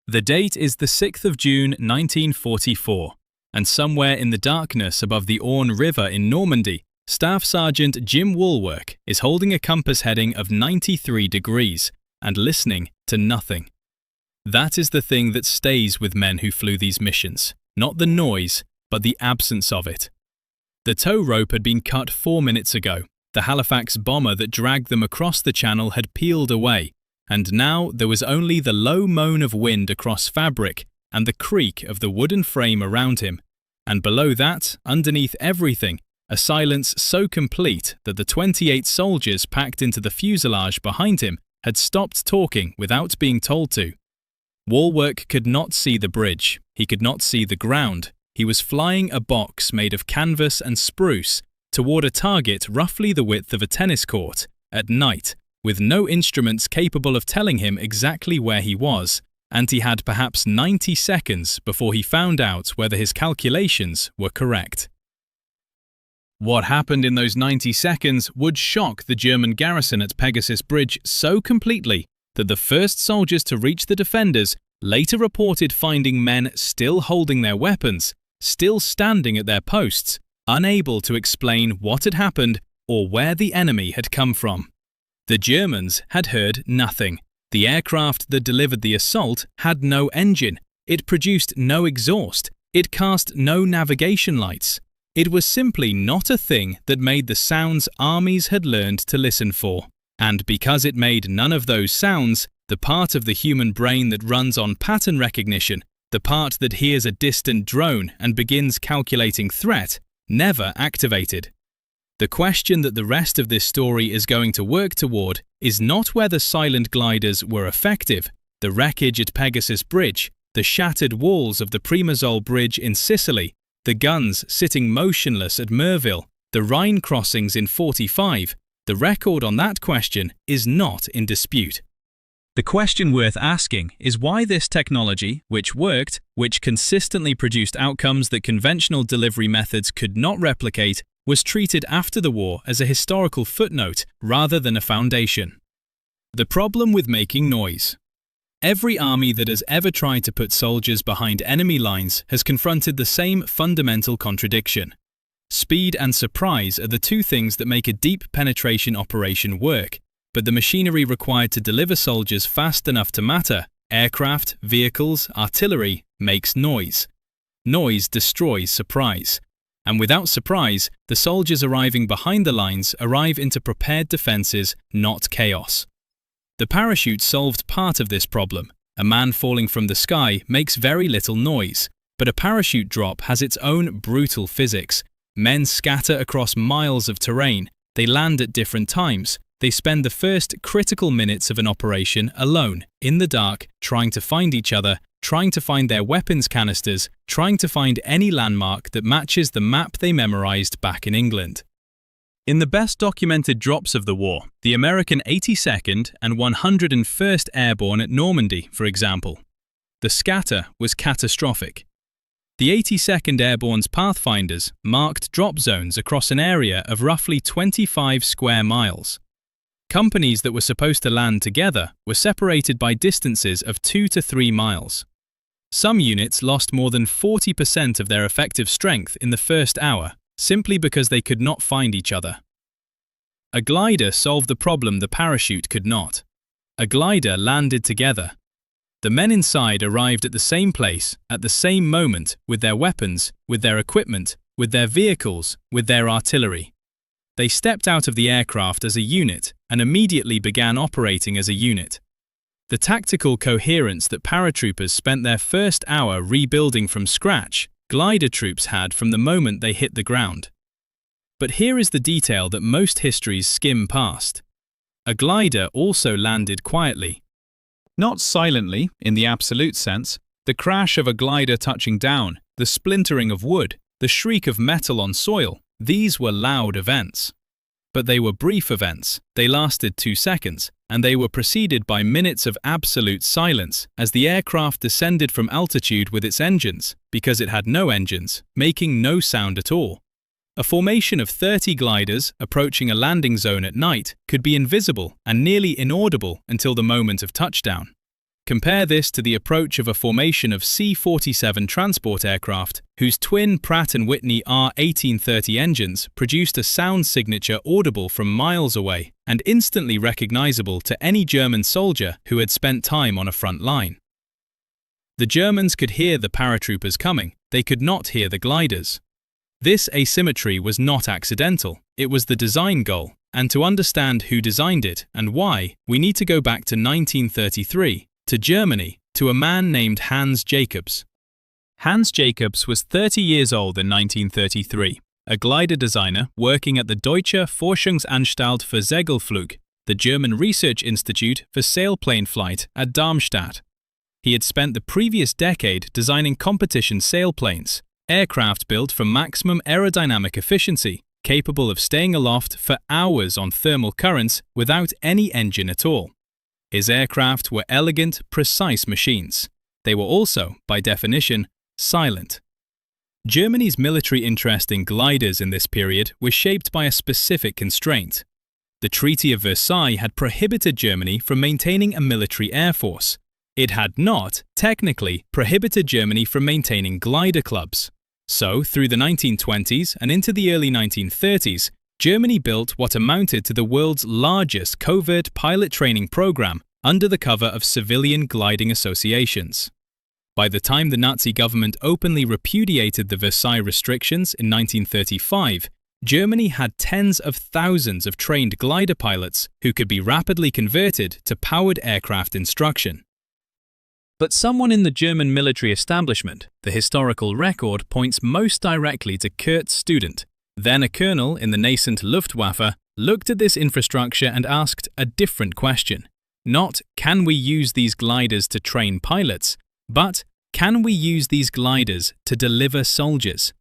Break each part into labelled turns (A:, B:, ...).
A: The date is the 6th of June 1944, and somewhere in the darkness above the Orne River in Normandy, Staff Sergeant Jim Woolwork is holding a compass heading of 93 degrees and listening to nothing. That is the thing that stays with men who flew these missions, not the noise, but the absence of it. The tow rope had been cut 4 minutes ago. The Halifax bomber that dragged them across the channel had peeled away, and now there was only the low moan of wind across fabric and the creak of the wooden frame around him, and below that, underneath everything, a silence so complete that the 28 soldiers packed into the fuselage behind him had stopped talking without being told to. Woolwork could not see the bridge, he could not see the ground. He was flying a box made of canvas and spruce toward a target roughly the width of a tennis court, at night, with no instruments capable of telling him exactly where he was, and he had perhaps 90 seconds before he found out whether his calculations were correct. What happened in those 90 seconds would shock the German garrison at Pegasus Bridge so completely that the first soldiers to reach the defenders later reported finding men still holding their weapons, still standing at their posts, unable to explain what had happened or where the enemy had come from. The Germans had heard nothing. The aircraft that delivered the assault had no engine. It produced no exhaust. It cast no navigation lights. It was simply not a thing that made the sounds armies had learned to listen for. And because it made none of those sounds, the part of the human brain that runs on pattern recognition, the part that hears a distant drone and begins calculating threat, never activated. The question that the rest of this story is going to work toward is not whether silent gliders were effective. The wreckage at Pegasus Bridge, the shattered walls of the Primazole Bridge in Sicily, the guns sitting motionless at Merville, the Rhine crossings in 45, the record on that question is not in dispute. The question worth asking is why this technology, which worked, which consistently produced outcomes that conventional delivery methods could not replicate, was treated after the war as a historical footnote rather than a foundation. The problem with making noise. Every army that has ever tried to put soldiers behind enemy lines has confronted the same fundamental contradiction. Speed and surprise are the two things that make a deep penetration operation work, but the machinery required to deliver soldiers fast enough to matter, aircraft, vehicles, artillery, makes noise. Noise destroys surprise. And without surprise, the soldiers arriving behind the lines arrive into prepared defenses, not chaos. The parachute solved part of this problem. A man falling from the sky makes very little noise, but a parachute drop has its own brutal physics. Men scatter across miles of terrain, they land at different times, they spend the first critical minutes of an operation alone, in the dark, trying to find each other, trying to find their weapons canisters, trying to find any landmark that matches the map they memorized back in England. In the best documented drops of the war, the American 82nd and 101st Airborne at Normandy, for example, the scatter was catastrophic. The 82nd Airborne's Pathfinders marked drop zones across an area of roughly 25 square miles. Companies that were supposed to land together were separated by distances of 2 to 3 miles. Some units lost more than 40% of their effective strength in the first hour, simply because they could not find each other. A glider solved the problem the parachute could not. A glider landed together. The men inside arrived at the same place, at the same moment, with their weapons, with their equipment, with their vehicles, with their artillery. They stepped out of the aircraft as a unit and immediately began operating as a unit. The tactical coherence that paratroopers spent their first hour rebuilding from scratch, glider troops had from the moment they hit the ground. But here is the detail that most histories skim past. A glider also landed quietly. Not silently, in the absolute sense. The crash of a glider touching down, the splintering of wood, the shriek of metal on soil, these were loud events. But they were brief events, they lasted 2 seconds, and they were preceded by minutes of absolute silence as the aircraft descended from altitude with its engines, because it had no engines, making no sound at all. A formation of 30 gliders approaching a landing zone at night could be invisible and nearly inaudible until the moment of touchdown. Compare this to the approach of a formation of C-47 transport aircraft, whose twin Pratt & Whitney R1830 engines produced a sound signature audible from miles away and instantly recognizable to any German soldier who had spent time on a front line. The Germans could hear the paratroopers coming, they could not hear the gliders. This asymmetry was not accidental, it was the design goal, and to understand who designed it and why, we need to go back to 1933, to Germany, to a man named Hans Jacobs. Hans Jacobs was 30 years old in 1933, a glider designer working at the Deutsche Forschungsanstalt für Segelflug, the German Research Institute for Sailplane Flight at Darmstadt. He had spent the previous decade designing competition sailplanes, aircraft built for maximum aerodynamic efficiency, capable of staying aloft for hours on thermal currents without any engine at all. His aircraft were elegant, precise machines. They were also, by definition, silent. Germany's military interest in gliders in this period was shaped by a specific constraint. The Treaty of Versailles had prohibited Germany from maintaining a military air force. It had not, technically, prohibited Germany from maintaining glider clubs. So, through the 1920s and into the early 1930s, Germany built what amounted to the world's largest covert pilot training program under the cover of civilian gliding associations. By the time the Nazi government openly repudiated the Versailles restrictions in 1935, Germany had tens of thousands of trained glider pilots who could be rapidly converted to powered aircraft instruction. But someone in the German military establishment, the historical record points most directly to Kurt Student, then a colonel in the nascent Luftwaffe, looked at this infrastructure and asked a different question. Not, can we use these gliders to train pilots, but can we use these gliders to deliver soldiers?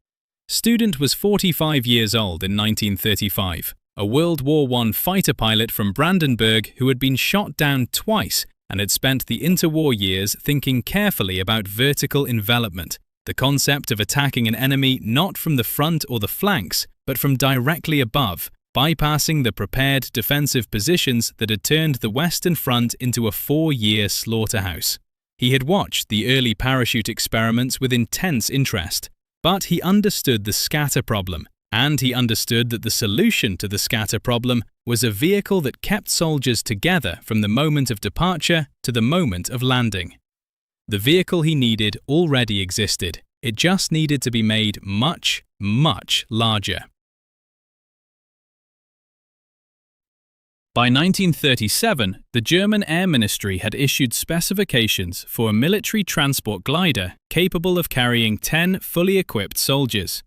A: Student was 45 years old in 1935, a World War I fighter pilot from Brandenburg who had been shot down twice and had spent the interwar years thinking carefully about vertical envelopment, the concept of attacking an enemy not from the front or the flanks, but from directly above, bypassing the prepared defensive positions that had turned the Western Front into a 4-year slaughterhouse. He had watched the early parachute experiments with intense interest, but he understood the scatter problem, and he understood that the solution to the scatter problem was a vehicle that kept soldiers together from the moment of departure to the moment of landing. The vehicle he needed already existed. It just needed to be made much, much larger. By 1937, the German Air Ministry had issued specifications for a military transport glider capable of carrying 10 fully equipped soldiers.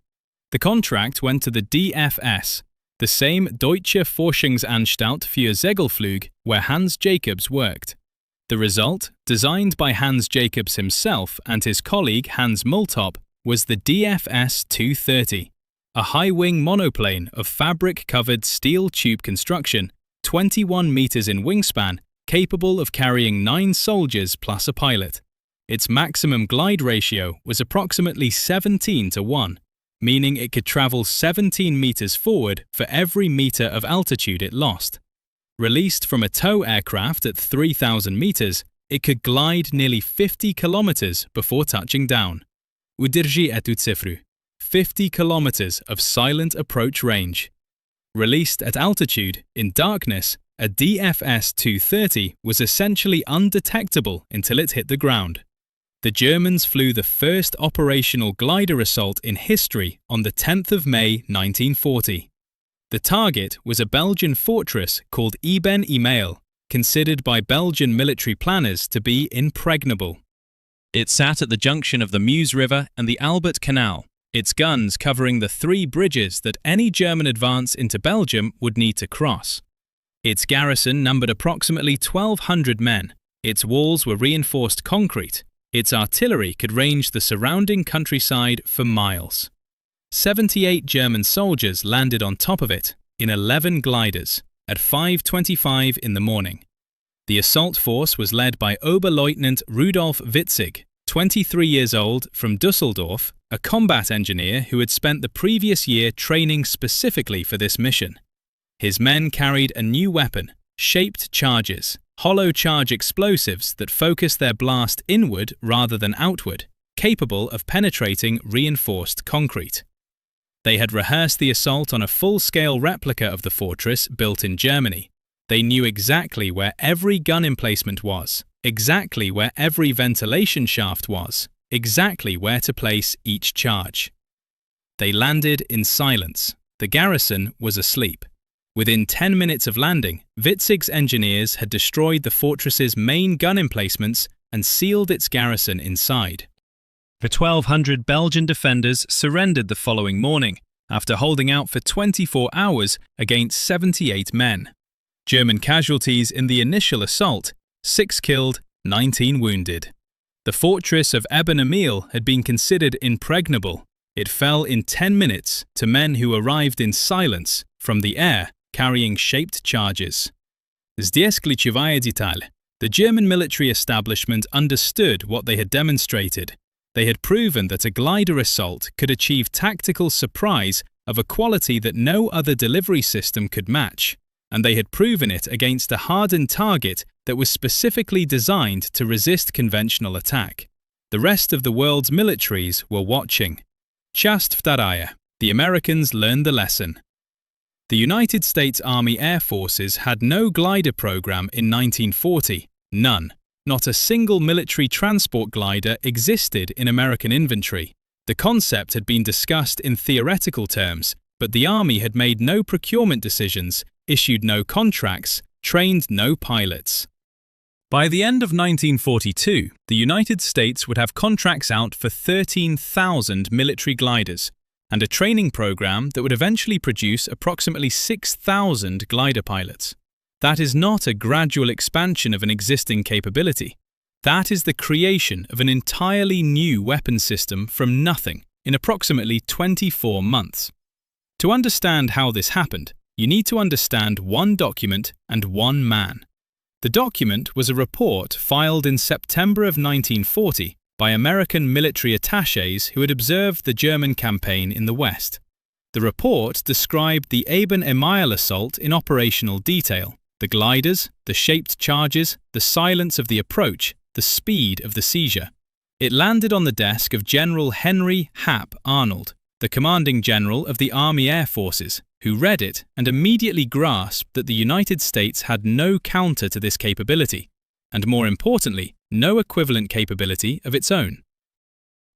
A: The contract went to the DFS, the same Deutsche Forschungsanstalt für Segelflug where Hans Jacobs worked. The result, designed by Hans Jacobs himself and his colleague Hans Multop, was the DFS 230, a high-wing monoplane of fabric-covered steel tube construction, 21 meters in wingspan, capable of carrying 9 soldiers plus a pilot. Its maximum glide ratio was approximately 17:1, meaning it could travel 17 meters forward for every meter of altitude it lost. Released from a tow aircraft at 3,000 meters, it could glide nearly 50 kilometers before touching down. Udrži tu cifru. 50 kilometers of silent approach range. Released at altitude, in darkness, a DFS 230 was essentially undetectable until it hit the ground. The Germans flew the first operational glider assault in history on the 10th of May 1940. The target was a Belgian fortress called Eben Emael, considered by Belgian military planners to be impregnable. It sat at the junction of the Meuse River and the Albert Canal, its guns covering the 3 bridges that any German advance into Belgium would need to cross. Its garrison numbered approximately 1,200 men. Its walls were reinforced concrete. Its artillery could range the surrounding countryside for miles. 78 German soldiers landed on top of it, in 11 gliders, at 5:25 in the morning. The assault force was led by Oberleutnant Rudolf Witzig, 23 years old, from Düsseldorf, a combat engineer who had spent the previous year training specifically for this mission. His men carried a new weapon, shaped charges, hollow charge explosives that focus their blast inward rather than outward, capable of penetrating reinforced concrete. They had rehearsed the assault on a full-scale replica of the fortress built in Germany. They knew exactly where every gun emplacement was, exactly where every ventilation shaft was, exactly where to place each charge. They landed in silence. The garrison was asleep. Within 10 minutes of landing, Witzig's engineers had destroyed the fortress's main gun emplacements and sealed its garrison inside. The 1,200 Belgian defenders surrendered the following morning, after holding out for 24 hours against 78 men. German casualties in the initial assault: 6 killed, 19 wounded. The fortress of Eben-Emael had been considered impregnable. It fell in 10 minutes to men who arrived in silence from the air, carrying shaped charges. Здесь ключевая деталь. The German military establishment understood what they had demonstrated. They had proven that a glider assault could achieve tactical surprise of a quality that no other delivery system could match, and they had proven it against a hardened target that was specifically designed to resist conventional attack. The rest of the world's militaries were watching. Часть вторая. The Americans learned the lesson. The United States Army Air Forces had no glider program in 1940, none. Not a single military transport glider existed in American inventory. The concept had been discussed in theoretical terms, but the Army had made no procurement decisions, issued no contracts, trained no pilots. By the end of 1942, the United States would have contracts out for 13,000 military gliders, and a training program that would eventually produce approximately 6,000 glider pilots. That is not a gradual expansion of an existing capability. That is the creation of an entirely new weapon system from nothing in approximately 24 months. To understand how this happened, you need to understand one document and one man. The document was a report filed in September of 1940 by American military attachés who had observed the German campaign in the West. The report described the Eben-Emael assault in operational detail. The gliders, the shaped charges, the silence of the approach, the speed of the seizure. It landed on the desk of General Henry Hap Arnold, the commanding general of the Army Air Forces, who read it and immediately grasped that the United States had no counter to this capability, and more importantly, no equivalent capability of its own.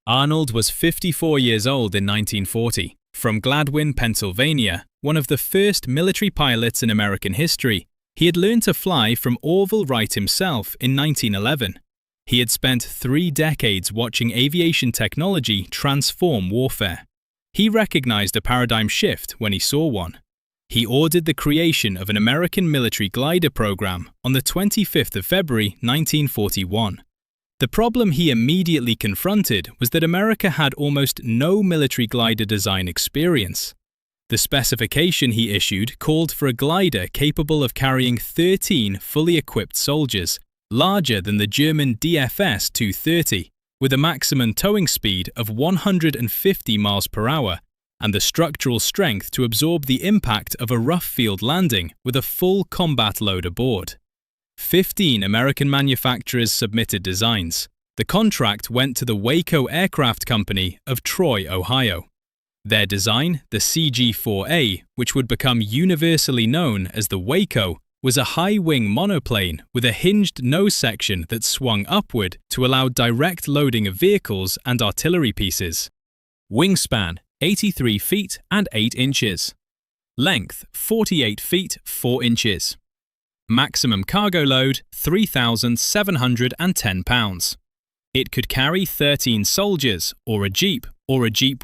A: Arnold was 54 years old in 1940, from Gladwin, Pennsylvania, one of the first military pilots in American history. He had learned to fly from Orville Wright himself in 1911. He had spent 3 decades watching aviation technology transform warfare. He recognized a paradigm shift when he saw one. He ordered the creation of an American military glider program on the 25th of February 1941. The problem he immediately confronted was that America had almost no military glider design experience. The specification he issued called for a glider capable of carrying 13 fully equipped soldiers, larger than the German DFS 230, with a maximum towing speed of 150 miles per hour and the structural strength to absorb the impact of a rough field landing with a full combat load aboard. 15 American manufacturers submitted designs. The contract went to the Waco Aircraft Company of Troy, Ohio. Their design, the CG-4A, which would become universally known as the Waco, was a high-wing monoplane with a hinged nose section that swung upward to allow direct loading of vehicles and artillery pieces. Wingspan, 83 feet and 8 inches. Length, 48 feet, 4 inches. Maximum cargo load, 3,710 pounds. It could carry 13 soldiers, or a jeep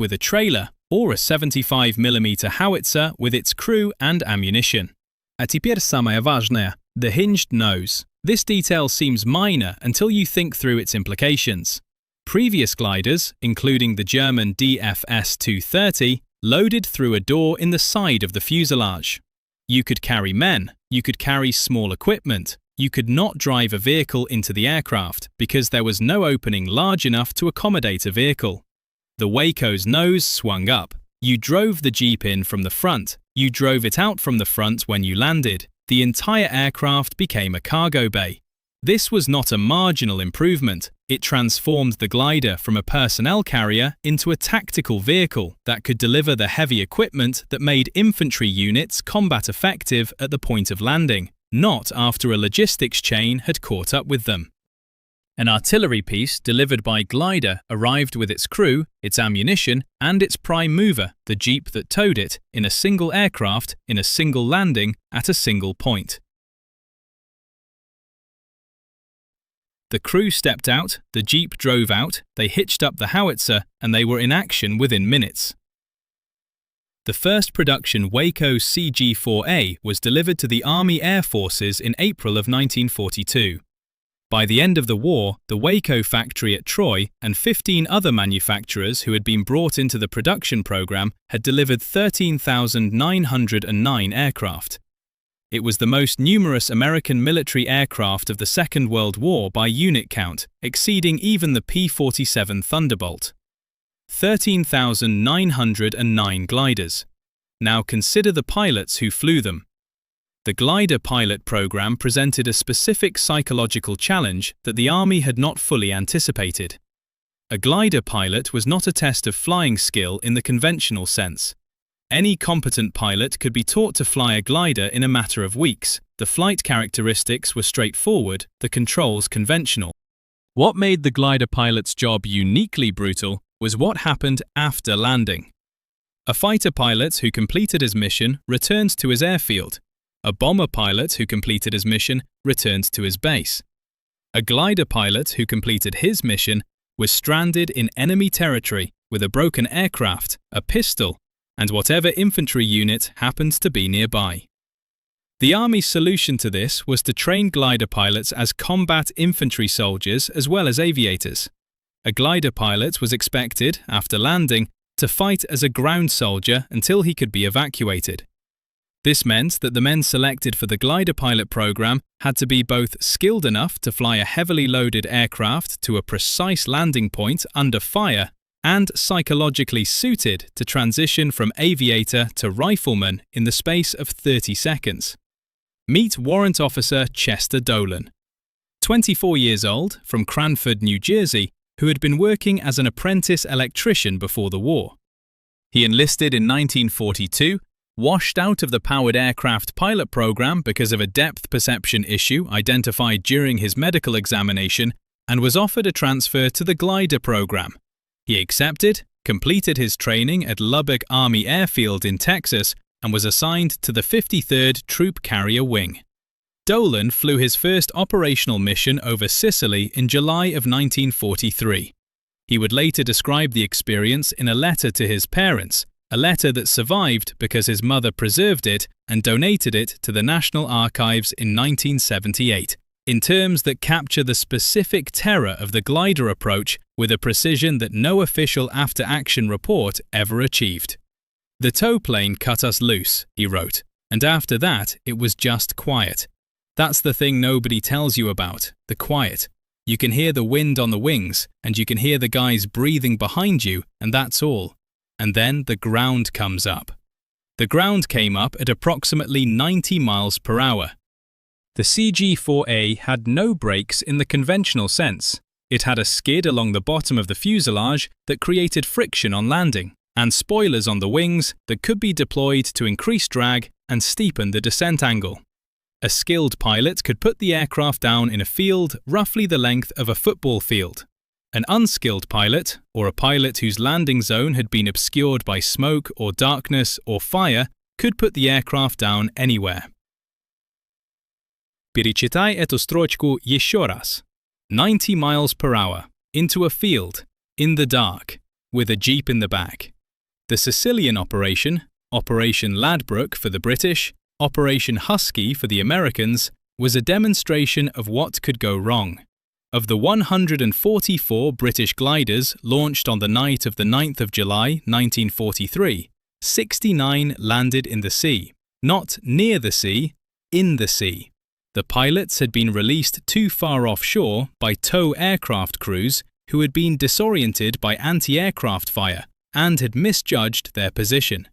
A: with a trailer, or a 75mm howitzer with its crew and ammunition. A теперь самое важное, the hinged nose. This detail seems minor until you think through its implications. Previous gliders, including the German DFS 230, loaded through a door in the side of the fuselage. You could carry men, you could carry small equipment, you could not drive a vehicle into the aircraft because there was no opening large enough to accommodate a vehicle. The Waco's nose swung up. You drove the jeep in from the front. You drove it out from the front when you landed. the entire aircraft became a cargo bay. This was not a marginal improvement. It transformed the glider from a personnel carrier into a tactical vehicle that could deliver the heavy equipment that made infantry units combat effective at the point of landing, not after a logistics chain had caught up with them. An artillery piece delivered by glider arrived with its crew, its ammunition, and its prime mover, the jeep that towed it, in a single aircraft, in a single landing, at a single point. The crew stepped out, the jeep drove out, they hitched up the howitzer, and they were in action within minutes. The first production Waco CG-4A was delivered to the Army Air Forces in April of 1942. By the end of the war, the Waco factory at Troy and 15 other manufacturers who had been brought into the production program had delivered 13,909 aircraft. It was the most numerous American military aircraft of the Second World War by unit count, exceeding even the P-47 Thunderbolt. 13,909 gliders. Now consider the pilots who flew them. The glider pilot program presented a specific psychological challenge that the Army had not fully anticipated. A glider pilot was not a test of flying skill in the conventional sense. Any competent pilot could be taught to fly a glider in a matter of weeks. The flight characteristics were straightforward, the controls conventional. What made the glider pilot's job uniquely brutal was what happened after landing. A fighter pilot who completed his mission returned to his airfield. A bomber pilot who completed his mission returned to his base. A glider pilot who completed his mission was stranded in enemy territory with a broken aircraft, a pistol, and whatever infantry unit happened to be nearby. The Army's solution to this was to train glider pilots as combat infantry soldiers as well as aviators. A glider pilot was expected, after landing, to fight as a ground soldier until he could be evacuated. This meant that the men selected for the glider pilot program had to be both skilled enough to fly a heavily loaded aircraft to a precise landing point under fire and psychologically suited to transition from aviator to rifleman in the space of 30 seconds. Meet Warrant Officer Chester Dolan, 24 years old, from Cranford, New Jersey, who had been working as an apprentice electrician before the war. He enlisted in 1942, washed out of the powered aircraft pilot program because of a depth perception issue identified during his medical examination, and was offered a transfer to the glider program. He accepted, completed his training at Lubbock Army Airfield in Texas, and was assigned to the 53rd Troop Carrier Wing. Dolan flew his first operational mission over Sicily in July of 1943. He would later describe the experience in a letter to his parents, a letter that survived because his mother preserved it and donated it to the National Archives in 1978, in terms that capture the specific terror of the glider approach with a precision that no official after-action report ever achieved. "The tow plane cut us loose," he wrote, "and after that it was just quiet. That's the thing nobody tells you about, the quiet. You can hear the wind on the wings, and you can hear the guys breathing behind you, and that's all. And then the ground comes up." The ground came up at approximately 90 miles per hour. The CG-4A had no brakes in the conventional sense. It had a skid along the bottom of the fuselage that created friction on landing, and spoilers on the wings that could be deployed to increase drag and steepen the descent angle. A skilled pilot could put the aircraft down in a field roughly the length of a football field. An unskilled pilot, or a pilot whose landing zone had been obscured by smoke or darkness or fire, could put the aircraft down anywhere. Перечитай эту строчку еще раз. 90 miles per hour, into a field, in the dark, with a jeep in the back. The Sicilian operation, Operation Ladbroke for the British, Operation Husky for the Americans, was a demonstration of what could go wrong. Of the 144 British gliders launched on the night of the 9th of July 1943, 69 landed in the sea, not near the sea, in the sea. The pilots had been released too far offshore by tow aircraft crews who had been disoriented by anti-aircraft fire and had misjudged their position.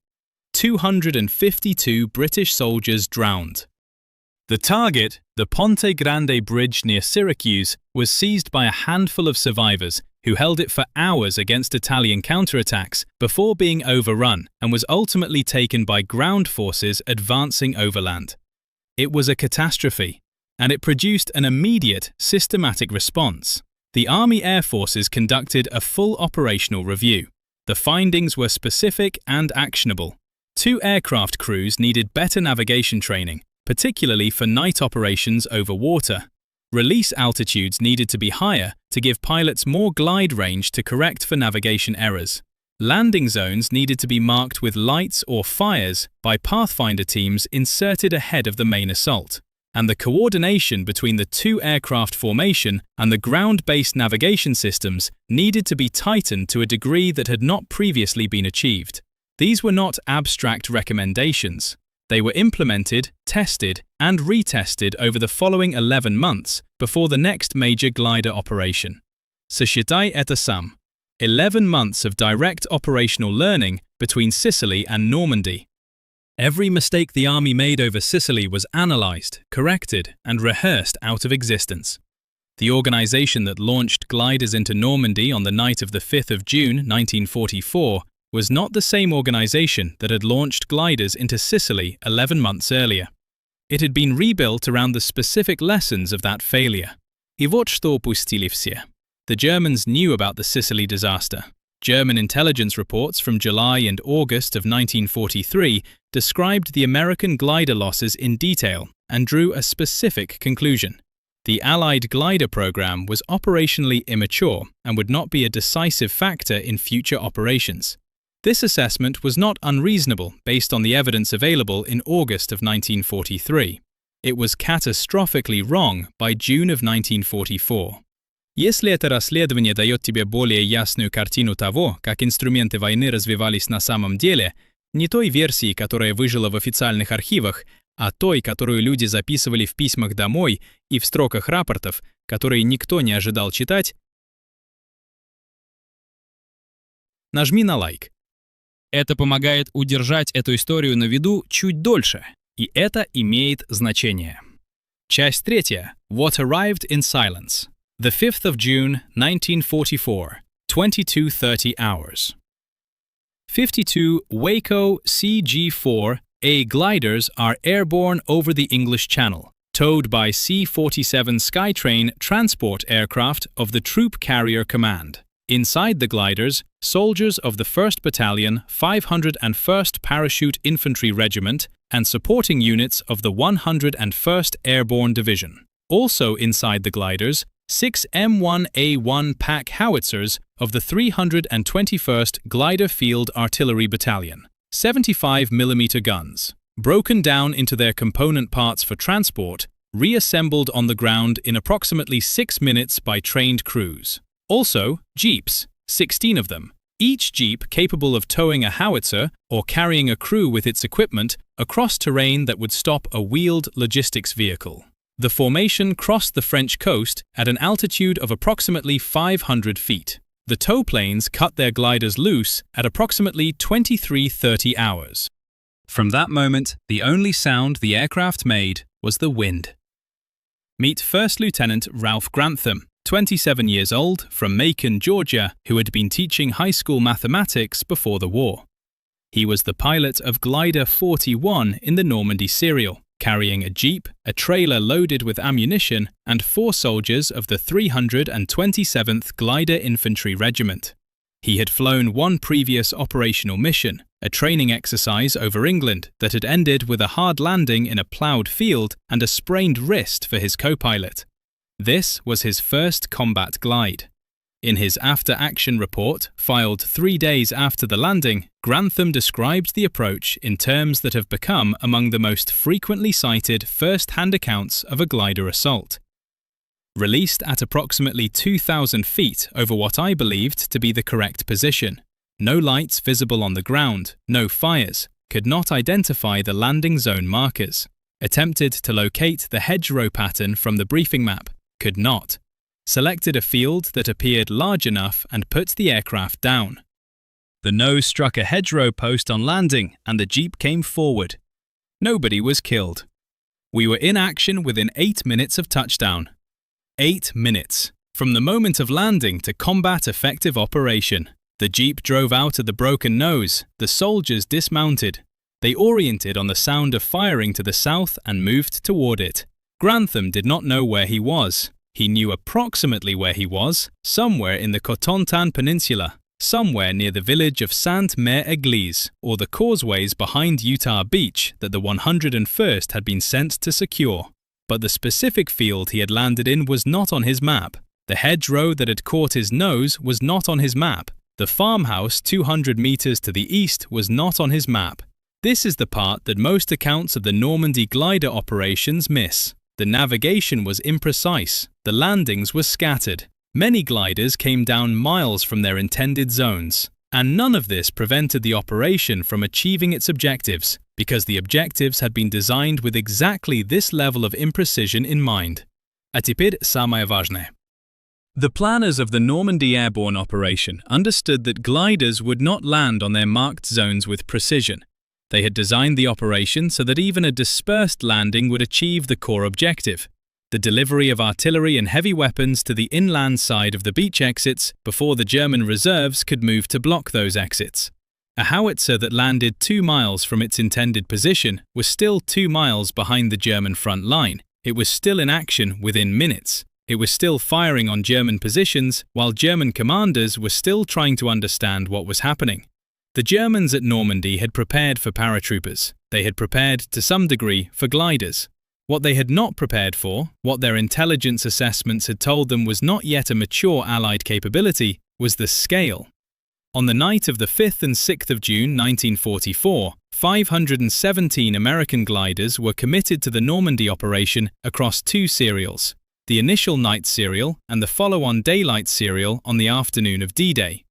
A: 252 British soldiers drowned. The target, the Ponte Grande Bridge near Syracuse, was seized by a handful of survivors who held it for hours against Italian counterattacks before being overrun and was ultimately taken by ground forces advancing overland. It was a catastrophe, and it produced an immediate, systematic response. The Army Air Forces conducted a full operational review. The findings were specific and actionable. 2 aircraft crews needed better navigation training, particularly for night operations over water. Release altitudes needed to be higher to give pilots more glide range to correct for navigation errors. Landing zones needed to be marked with lights or fires by Pathfinder teams inserted ahead of the main assault. And the coordination between the 2 aircraft formation and the ground-based navigation systems needed to be tightened to a degree that had not previously been achieved. These were not abstract recommendations. They were implemented, tested, and retested over the following 11 months before the next major glider operation. Сосчитай это сам. 11 months of direct operational learning between Sicily and Normandy. Every mistake the Army made over Sicily was analyzed, corrected, and rehearsed out of existence. The organization that launched gliders into Normandy on the night of the 5th of June 1944 was not the same organization that had launched gliders into Sicily 11 months earlier. It had been rebuilt around the specific lessons of that failure. И вот что упустили все. The Germans knew about the Sicily disaster. German intelligence reports from July and August of 1943 described the American glider losses in detail and drew a specific conclusion. The Allied glider program was operationally immature and would not be a decisive factor in future operations. This assessment was not unreasonable based on the evidence available in August of 1943. It was catastrophically wrong by June of 1944. Если это расследование дает тебе более ясную картину того, как инструменты войны развивались на самом деле, не той версии, которая выжила в официальных архивах, а той, которую люди записывали в письмах домой и в строках рапортов, которые никто не ожидал читать, нажми на лайк. Это помогает удержать эту историю на виду чуть дольше, и это имеет значение. Часть 3. What arrived in silence. The 5th of June, 1944, 22:30 hours. 52 Waco CG-4A gliders are airborne over the English Channel, towed by C-47 Skytrain transport aircraft of the Troop Carrier Command. Inside the gliders, soldiers of the 1st Battalion, 501st Parachute Infantry Regiment, and supporting units of the 101st Airborne Division. Also inside the gliders, 6 M1A1 pack howitzers of the 321st Glider Field Artillery Battalion, 75mm guns, broken down into their component parts for transport, reassembled on the ground in approximately 6 minutes by trained crews. Also, jeeps, 16 of them, each jeep capable of towing a howitzer or carrying a crew with its equipment across terrain that would stop a wheeled logistics vehicle. The formation crossed the French coast at an altitude of approximately 500 feet. The tow planes cut their gliders loose at approximately 23:30 hours. From that moment, the only sound the aircraft made was the wind. Meet First Lieutenant Ralph Grantham, 27 years old, from Macon, Georgia, who had been teaching high school mathematics before the war. He was the pilot of Glider 41 in the Normandy serial, carrying a jeep, a trailer loaded with ammunition, and 4 soldiers of the 327th Glider Infantry Regiment. He had flown one previous operational mission, a training exercise over England that had ended with a hard landing in a ploughed field and a sprained wrist for his co-pilot. This was his first combat glide. In his after-action report, filed 3 days after the landing, Grantham described the approach in terms that have become among the most frequently cited first-hand accounts of a glider assault. Released at approximately 2,000 feet over what I believed to be the correct position. No lights visible on the ground, no fires, could not identify the landing zone markers. Attempted to locate the hedgerow pattern from the briefing map, could not. Selected a field that appeared large enough and put the aircraft down. The nose struck a hedgerow post on landing and the jeep came forward. Nobody was killed. We were in action within 8 minutes of touchdown. 8 minutes. From the moment of landing to combat effective operation. The jeep drove out of the broken nose. The soldiers dismounted. They oriented on the sound of firing to the south and moved toward it. Grantham did not know where he was. He knew approximately where he was, somewhere in the Cotentin Peninsula, somewhere near the village of Sainte-Mère-Église, or the causeways behind Utah Beach that the 101st had been sent to secure. But the specific field he had landed in was not on his map. The hedgerow that had caught his nose was not on his map. The farmhouse 200 meters to the east was not on his map. This is the part that most accounts of the Normandy glider operations miss. The navigation was imprecise. The landings were scattered. Many gliders came down miles from their intended zones. And none of this prevented the operation from achieving its objectives, because the objectives had been designed with exactly this level of imprecision in mind. A теперь самое важное. The planners of the Normandy airborne operation understood that gliders would not land on their marked zones with precision. They had designed the operation so that even a dispersed landing would achieve the core objective, the delivery of artillery and heavy weapons to the inland side of the beach exits before the German reserves could move to block those exits. A howitzer that landed 2 miles from its intended position was still 2 miles behind the German front line. It was still in action within minutes. It was still firing on German positions while German commanders were still trying to understand what was happening. The Germans at Normandy had prepared for paratroopers. They had prepared, to some degree, for gliders. What they had not prepared for, what their intelligence assessments had told them was not yet a mature Allied capability, was the scale. On the night of the 5th and 6th of June 1944, 517 American gliders were committed to the Normandy operation across 2 serials, the initial night serial and the follow-on daylight serial on the afternoon of D-Day.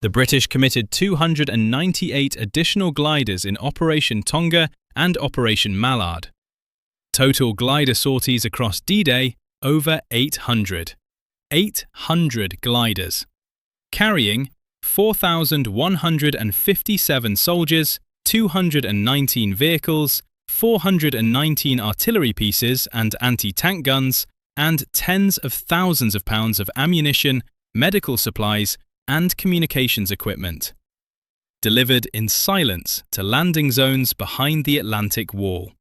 A: The British committed 298 additional gliders in Operation Tonga and Operation Mallard. Total glider sorties across D-Day, over 800. 800 gliders. Carrying 4,157 soldiers, 219 vehicles, 419 artillery pieces and anti-tank guns, and tens of thousands of pounds of ammunition, medical supplies, and communications equipment. Delivered in silence to landing zones behind the Atlantic Wall.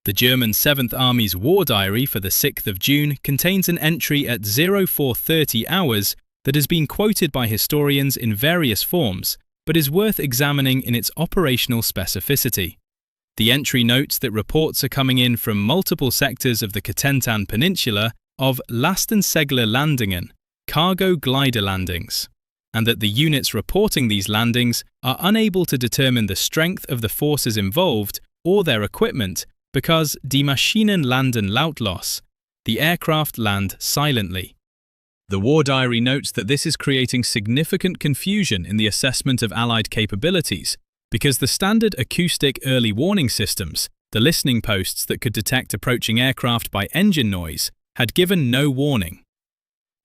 A: The German 7th Army's war diary for the 6th of June contains an entry at 0430 hours that has been quoted by historians in various forms, but is worth examining in its operational specificity. The entry notes that reports are coming in from multiple sectors of the Cotentin Peninsula of Lastensegler Landingen, cargo glider landings, and that the units reporting these landings are unable to determine the strength of the forces involved or their equipment because die Maschinen landen lautlos, the aircraft land silently. The war diary notes that this is creating significant confusion in the assessment of Allied capabilities because the standard acoustic early warning systems, the listening posts that could detect approaching aircraft by engine noise, had given no warning.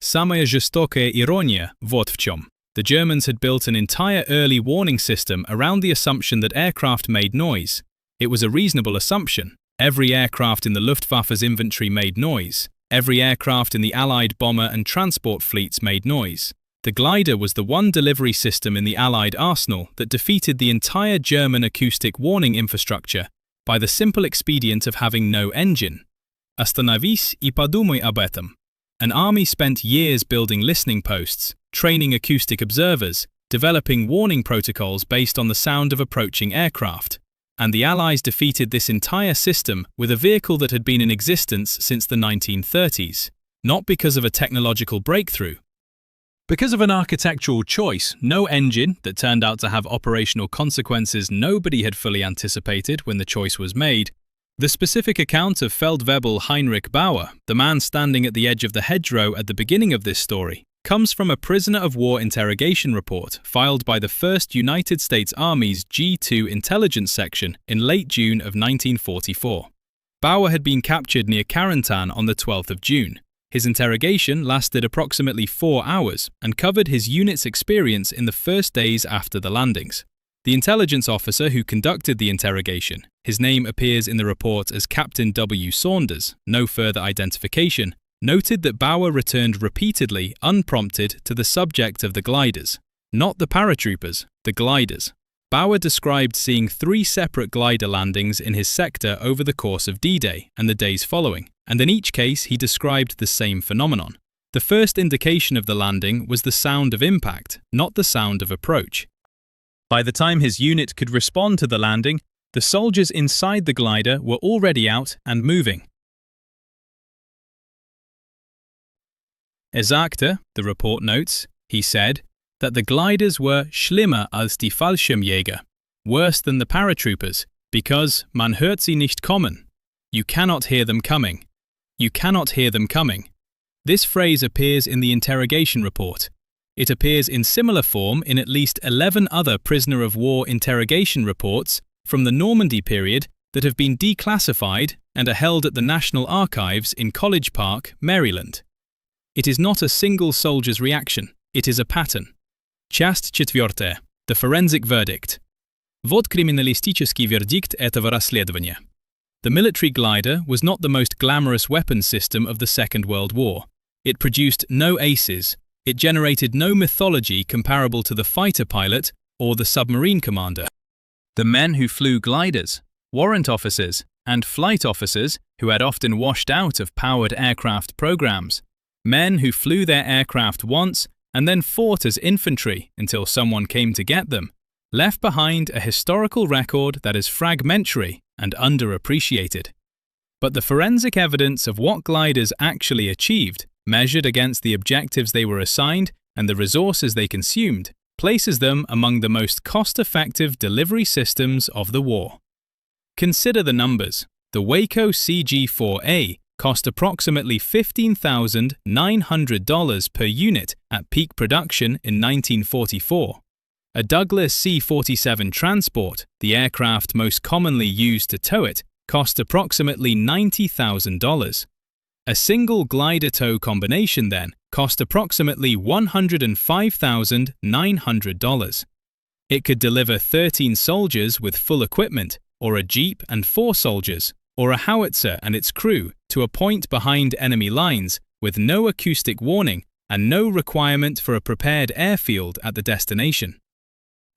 A: Самая жестокая ирония вот в чем. The Germans had built an entire early warning system around the assumption that aircraft made noise. It was a reasonable assumption. Every aircraft in the Luftwaffe's inventory made noise. Every aircraft in the Allied bomber and transport fleets made noise. The glider was the one delivery system in the Allied arsenal that defeated the entire German acoustic warning infrastructure by the simple expedient of having no engine. Остановись и подумай об этом. An army spent years building listening posts, training acoustic observers, developing warning protocols based on the sound of approaching aircraft. And the Allies defeated this entire system with a vehicle that had been in existence since the 1930s, not because of a technological breakthrough. Because of an architectural choice, no engine that turned out to have operational consequences nobody had fully anticipated when the choice was made. The specific account of Feldwebel Heinrich Bauer, the man standing at the edge of the hedgerow at the beginning of this story, comes from a prisoner of war interrogation report filed by the 1st United States Army's G2 Intelligence Section in late June of 1944. Bauer had been captured near Carentan on the 12th of June. His interrogation lasted approximately 4 hours and covered his unit's experience in the first days after the landings. The intelligence officer who conducted the interrogation, his name appears in the report as Captain W. Saunders, no further identification, noted that Bauer returned repeatedly, unprompted, to the subject of the gliders. Not the paratroopers, the gliders. Bauer described seeing 3 separate glider landings in his sector over the course of D-Day and the days following, and in each case he described the same phenomenon. The first indication of the landing was the sound of impact, not the sound of approach. By the time his unit could respond to the landing, the soldiers inside the glider were already out and moving. Er sagte, the report notes, he said, that the gliders were schlimmer als die Fallschirmjäger, worse than the paratroopers, because man hört sie nicht kommen. You cannot hear them coming. You cannot hear them coming. This phrase appears in the interrogation report. It appears in similar form in at least 11 other prisoner of war interrogation reports from the Normandy period that have been declassified and are held at the National Archives in College Park, Maryland. It is not a single soldier's reaction, it is a pattern. Часть 4. The forensic verdict. Вот криминалистический вердикт этого расследования. The military glider was not the most glamorous weapons system of the Second World War. It produced no aces. It generated no mythology comparable to the fighter pilot or the submarine commander. The men who flew gliders, warrant officers, and flight officers who had often washed out of powered aircraft programs. Men who flew their aircraft once and then fought as infantry until someone came to get them, left behind a historical record that is fragmentary and underappreciated. But the forensic evidence of what gliders actually achieved, measured against the objectives they were assigned and the resources they consumed, places them among the most cost-effective delivery systems of the war. Consider the numbers. The Waco CG-4A cost approximately $15,900 per unit at peak production in 1944. A Douglas C-47 transport, the aircraft most commonly used to tow it, cost approximately $90,000. A single glider-tow combination, then, cost approximately $105,900. It could deliver 13 soldiers with full equipment, or a jeep and 4 soldiers, or a howitzer and its crew to a point behind enemy lines with no acoustic warning and no requirement for a prepared airfield at the destination.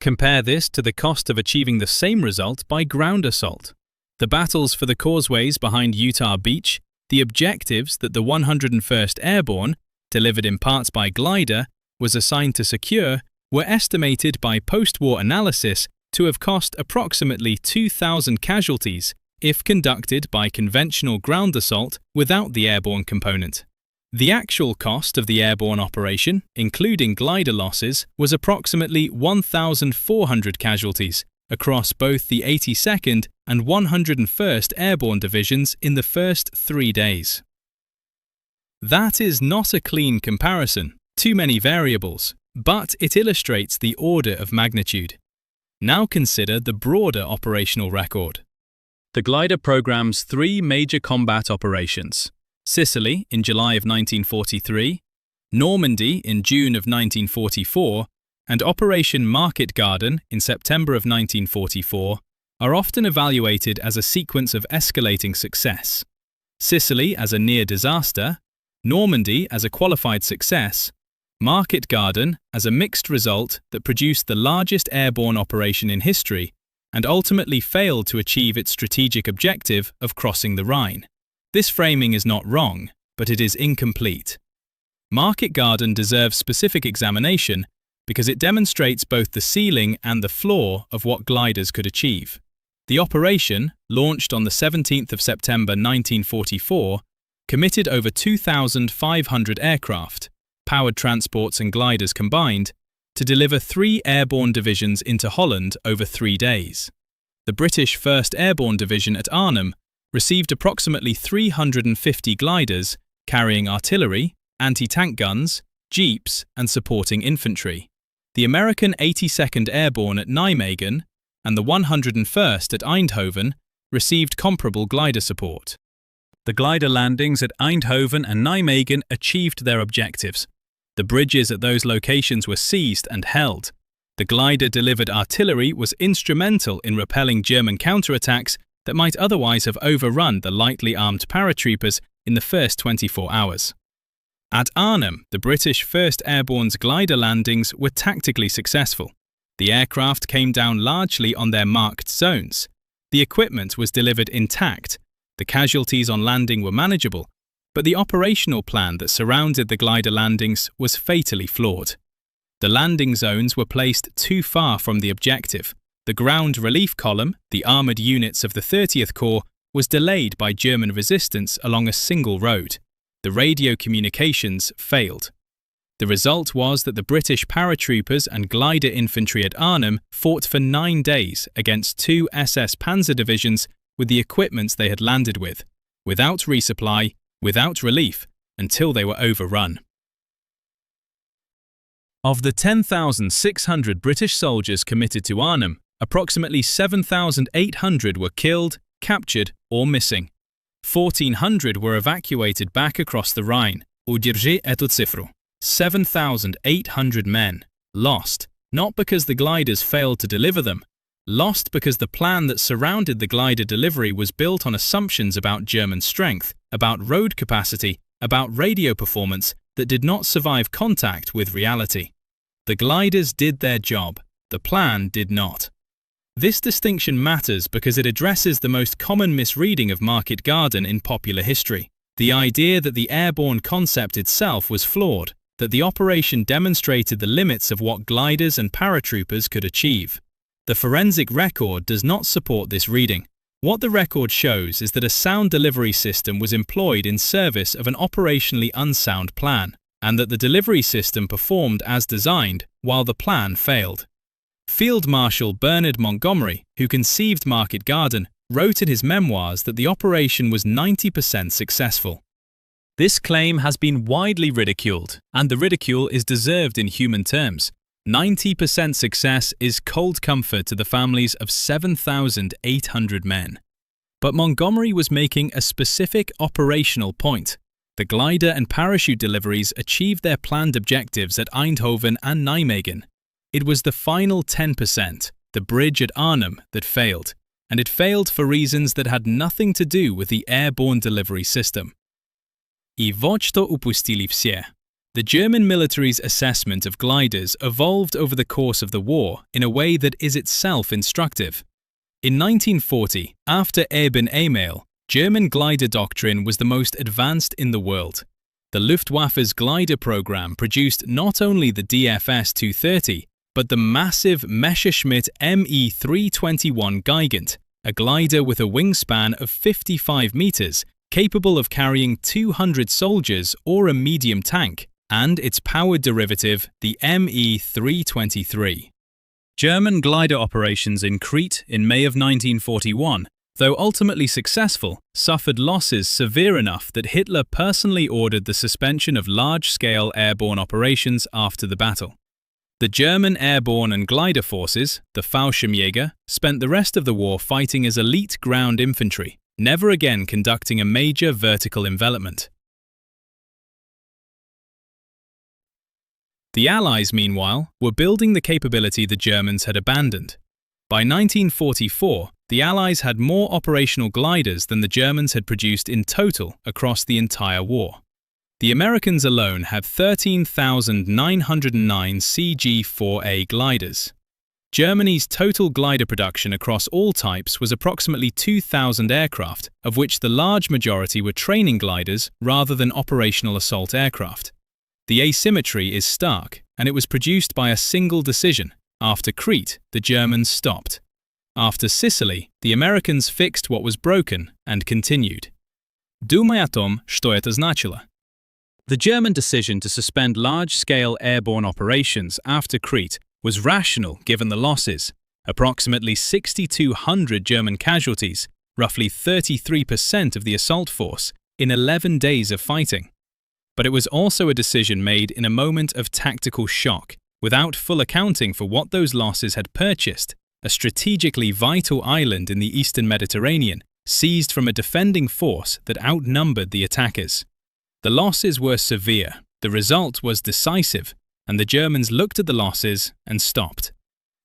A: Compare this to the cost of achieving the same result by ground assault. The battles for the causeways behind Utah Beach, the objectives that the 101st Airborne, delivered in parts by glider, was assigned to secure, were estimated by post-war analysis to have cost approximately 2,000 casualties if conducted by conventional ground assault without the airborne component. The actual cost of the airborne operation, including glider losses, was approximately 1,400 casualties across both the 82nd and 101st Airborne Divisions in the first 3 days. That is not a clean comparison, too many variables, but it illustrates the order of magnitude. Now consider the broader operational record. The glider program's 3 major combat operations: Sicily in July of 1943, Normandy in June of 1944, and Operation Market Garden in September of 1944, are often evaluated as a sequence of escalating success. Sicily as a near disaster, Normandy as a qualified success, Market Garden as a mixed result that produced the largest airborne operation in history and ultimately failed to achieve its strategic objective of crossing the Rhine. This framing is not wrong, but it is incomplete. Market Garden deserves specific examination because it demonstrates both the ceiling and the floor of what gliders could achieve. The operation, launched on the 17th of September 1944, committed over 2,500 aircraft, powered transports and gliders combined, to deliver 3 airborne divisions into Holland over 3 days. The British 1st Airborne Division at Arnhem received approximately 350 gliders carrying artillery, anti-tank guns, jeeps, and supporting infantry. The American 82nd Airborne at Nijmegen and the 101st at Eindhoven received comparable glider support. The glider landings at Eindhoven and Nijmegen achieved their objectives. The bridges at those locations were seized and held. The glider-delivered artillery was instrumental in repelling German counterattacks that might otherwise have overrun the lightly armed paratroopers in the first 24 hours. At Arnhem, the British 1st Airborne's glider landings were tactically successful. The aircraft came down largely on their marked zones. The equipment was delivered intact. The casualties on landing were manageable, but the operational plan that surrounded the glider landings was fatally flawed. The landing zones were placed too far from the objective. The ground relief column, the armoured units of the 30th Corps, was delayed by German resistance along a single road. The radio communications failed. The result was that the British paratroopers and glider infantry at Arnhem fought for 9 days against 2 SS Panzer divisions with the equipment they had landed with, without resupply, without relief, until they were overrun. Of the 10,600 British soldiers committed to Arnhem, approximately 7,800 were killed, captured, or missing. 1,400 were evacuated back across the Rhine. Udержи эту цифру. 7,800 men lost, not because the gliders failed to deliver them, lost because the plan that surrounded the glider delivery was built on assumptions about German strength, about road capacity, about radio performance that did not survive contact with reality. The gliders did their job, the plan did not. This distinction matters because it addresses the most common misreading of Market Garden in popular history, the idea that the airborne concept itself was flawed, that the operation demonstrated the limits of what gliders and paratroopers could achieve. The forensic record does not support this reading. What the record shows is that a sound delivery system was employed in service of an operationally unsound plan, and that the delivery system performed as designed while the plan failed. Field Marshal Bernard Montgomery, who conceived Market Garden, wrote in his memoirs that the operation was 90% successful. This claim has been widely ridiculed, and the ridicule is deserved in human terms. 90% success is cold comfort to the families of 7,800 men. But Montgomery was making a specific operational point. The glider and parachute deliveries achieved their planned objectives at Eindhoven and Nijmegen. It was the final 10%, the bridge at Arnhem, that failed, and it failed for reasons that had nothing to do with the airborne delivery system. I voć to upustili wsie. The German military's assessment of gliders evolved over the course of the war in a way that is itself instructive. In 1940, after Eben Email, German glider doctrine was the most advanced in the world. The Luftwaffe's glider program produced not only the DFS 230, but the massive Messerschmitt Me 321 Gigant, a glider with a wingspan of 55 meters, capable of carrying 200 soldiers or a medium tank, and its powered derivative, the Me 323. German glider operations in Crete in May of 1941, though ultimately successful, suffered losses severe enough that Hitler personally ordered the suspension of large-scale airborne operations after the battle. The German airborne and glider forces, the Fallschirmjäger, spent the rest of the war fighting as elite ground infantry, never again conducting a major vertical envelopment. The Allies, meanwhile, were building the capability the Germans had abandoned. By 1944, the Allies had more operational gliders than the Germans had produced in total across the entire war. The Americans alone had 13,909 CG-4A gliders. Germany's total glider production across all types was approximately 2,000 aircraft, of which the large majority were training gliders rather than operational assault aircraft. The asymmetry is stark, and it was produced by a single decision. After Crete, the Germans stopped. After Sicily, the Americans fixed what was broken and continued. Думай о том, что это значило. The German decision to suspend large-scale airborne operations after Crete was rational given the losses, approximately 6,200 German casualties, roughly 33% of the assault force, in 11 days of fighting. But it was also a decision made in a moment of tactical shock, without full accounting for what those losses had purchased, a strategically vital island in the eastern Mediterranean, seized from a defending force that outnumbered the attackers. The losses were severe, the result was decisive, and the Germans looked at the losses and stopped.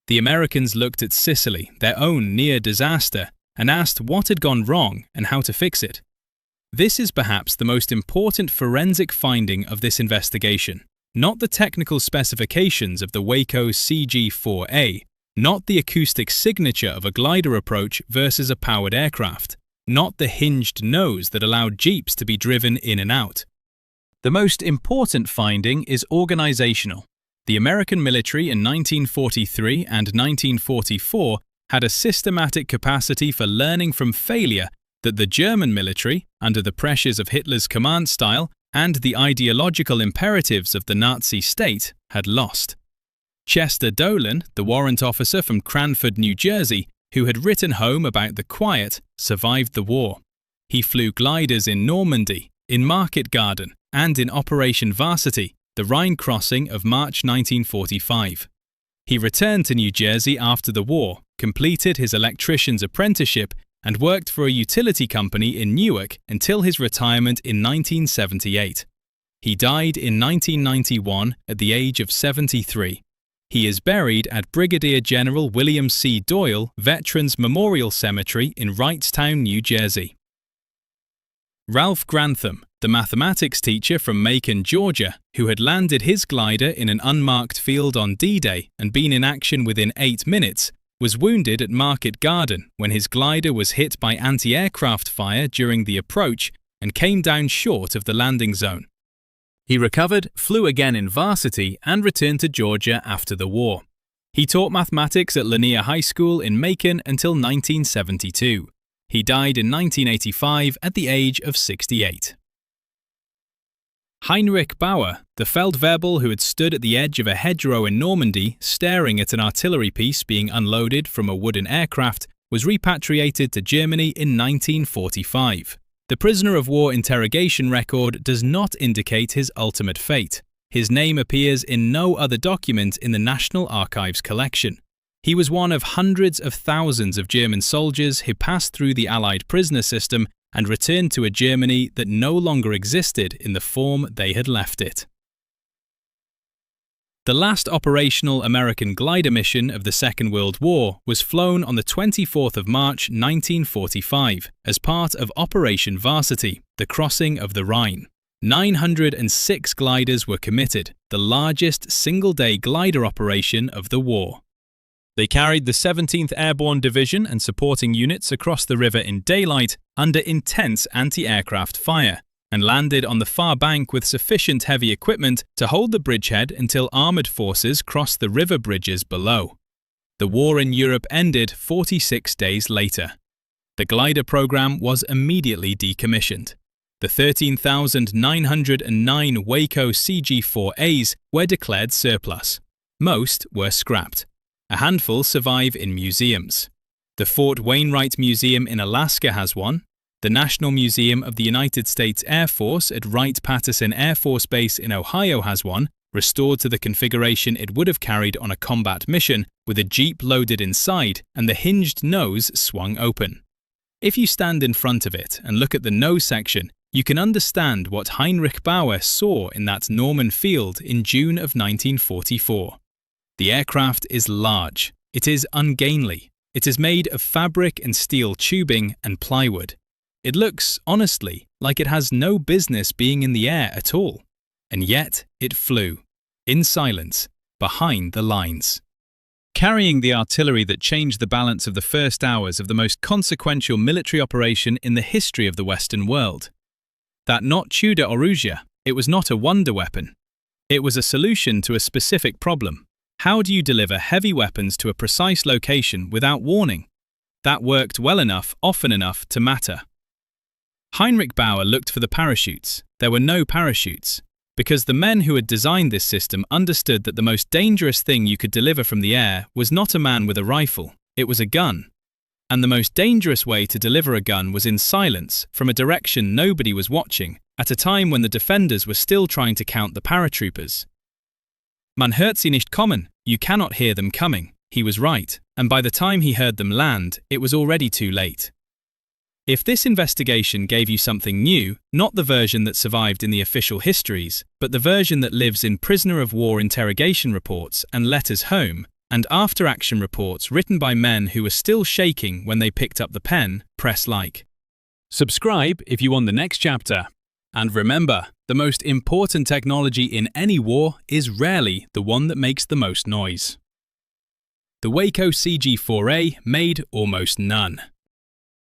A: The Americans looked at Sicily, their own near disaster, and asked what had gone wrong and how to fix it. This is perhaps the most important forensic finding of this investigation, not the technical specifications of the Waco CG-4A, not the acoustic signature of a glider approach versus a powered aircraft, not the hinged nose that allowed jeeps to be driven in and out. The most important finding is organizational. The American military in 1943 and 1944 had a systematic capacity for learning from failure that the German military, under the pressures of Hitler's command style and the ideological imperatives of the Nazi state, had lost. Chester Dolan, the warrant officer from Cranford, New Jersey, who had written home about the quiet, survived the war. He flew gliders in Normandy, in Market Garden, and in Operation Varsity, the Rhine crossing of March 1945. He returned to New Jersey after the war, completed his electrician's apprenticeship, and worked for a utility company in Newark until his retirement in 1978. He died in 1991 at the age of 73. He is buried at Brigadier General William C. Doyle Veterans Memorial Cemetery in Wrightstown, New Jersey. Ralph Grantham, the mathematics teacher from Macon, Georgia, who had landed his glider in an unmarked field on D-Day and been in action within 8 minutes, was wounded at Market Garden when his glider was hit by anti-aircraft fire during the approach and came down short of the landing zone. He recovered, flew again in Varsity, and returned to Georgia after the war. He taught mathematics at Lanier High School in Macon until 1972. He died in 1985 at the age of 68. Heinrich Bauer, the Feldwebel who had stood at the edge of a hedgerow in Normandy staring at an artillery piece being unloaded from a wooden aircraft, was repatriated to Germany in 1945. The prisoner of war interrogation record does not indicate his ultimate fate. His name appears in no other document in the National Archives collection. He was one of hundreds of thousands of German soldiers who passed through the Allied prisoner system and returned to a Germany that no longer existed in the form they had left it. The last operational American glider mission of the Second World War was flown on the 24th of March 1945 as part of Operation Varsity, the crossing of the Rhine. 906 gliders were committed, the largest single-day glider operation of the war. They carried the 17th Airborne Division and supporting units across the river in daylight under intense anti-aircraft fire, and landed on the far bank with sufficient heavy equipment to hold the bridgehead until armoured forces crossed the river bridges below. The war in Europe ended 46 days later. The glider program was immediately decommissioned. The 13,909 Waco CG-4As were declared surplus. Most were scrapped. A handful survive in museums. The Fort Wainwright Museum in Alaska has one. The National Museum of the United States Air Force at Wright-Patterson Air Force Base in Ohio has one, restored to the configuration it would have carried on a combat mission, with a jeep loaded inside and the hinged nose swung open. If you stand in front of it and look at the nose section, you can understand what Heinrich Bauer saw in that Norman field in June of 1944. The aircraft is large. It is ungainly. It is made of fabric and steel tubing and plywood. It looks, honestly, like it has no business being in the air at all. And yet, it flew, in silence, behind the lines. Carrying the artillery that changed the balance of the first hours of the most consequential military operation in the history of the Western world. That not Tudor Orusia, it was not a wonder weapon. It was a solution to a specific problem. How do you deliver heavy weapons to a precise location without warning? That worked well enough, often enough, to matter. Heinrich Bauer looked for the parachutes. There were no parachutes, because the men who had designed this system understood that the most dangerous thing you could deliver from the air was not a man with a rifle, it was a gun. And the most dangerous way to deliver a gun was in silence, from a direction nobody was watching, at a time when the defenders were still trying to count the paratroopers. Man hört sie nicht kommen, you cannot hear them coming. He was right, and by the time he heard them land, it was already too late. If this investigation gave you something new, not the version that survived in the official histories, but the version that lives in prisoner of war interrogation reports and letters home, And after-action reports written by men who were still shaking when they picked up the pen, press like. Subscribe if you want the next chapter. And remember, the most important technology in any war is rarely the one that makes the most noise. The Waco CG-4A made almost none.